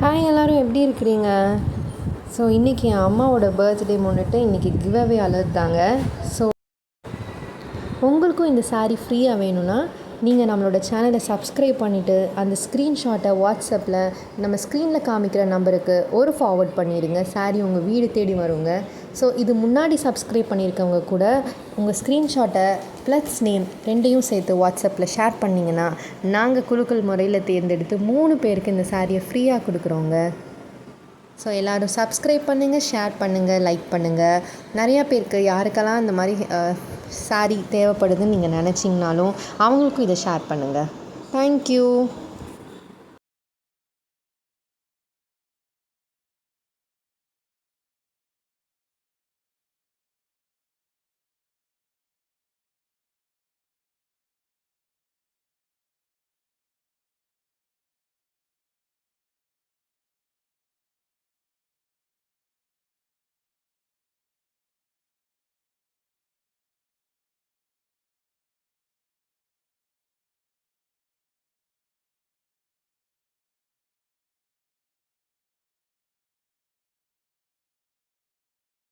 Hi எல்லோரும் எப்படி இருக்கிறீங்க? ஸோ இன்றைக்கி என் அம்மாவோட பர்த்டே முன்னிட்டு இன்றைக்கி கிவ் அவே அலர்ட் தாங்க. ஸோ உங்களுக்கும் இந்த சாரீ ஃப்ரீயாக வேணும்னா நீங்கள் நம்மளோட சேனலை சப்ஸ்கிரைப் பண்ணிவிட்டு அந்த ஸ்க்ரீன்ஷாட்டை வாட்ஸ்அப்பில் நம்ம ஸ்க்ரீனில் காமிக்கிற நம்பருக்கு ஃபார்வர்ட் பண்ணிடுங்க. சாரீ உங்கள் வீடு தேடி வருங்க. ஸோ இது முன்னாடி சப்ஸ்கிரைப் பண்ணியிருக்கவங்க கூட உங்கள் ஸ்க்ரீன்ஷாட்டை ப்ளஸ் நேம் ரெண்டையும் சேர்த்து வாட்ஸ்அப்பில் ஷேர் பண்ணிங்கன்னா நாங்கள் குலுக்கல் முறையில் தேர்ந்தெடுத்து 3 பேருக்கு இந்த சாரியை ஃப்ரீயாக கொடுக்குறோங்க. ஸோ எல்லோரும் சப்ஸ்கிரைப் பண்ணுங்கள், ஷேர் பண்ணுங்கள், லைக் பண்ணுங்கள். நிறையா பேருக்கு யாருக்கெல்லாம் இந்த மாதிரி சாரீ தேவைப்படுதுன்னு நீங்கள் நினச்சிங்கனாலும் அவங்களுக்கும் இதை ஷேர் பண்ணுங்கள். தேங்க்யூ.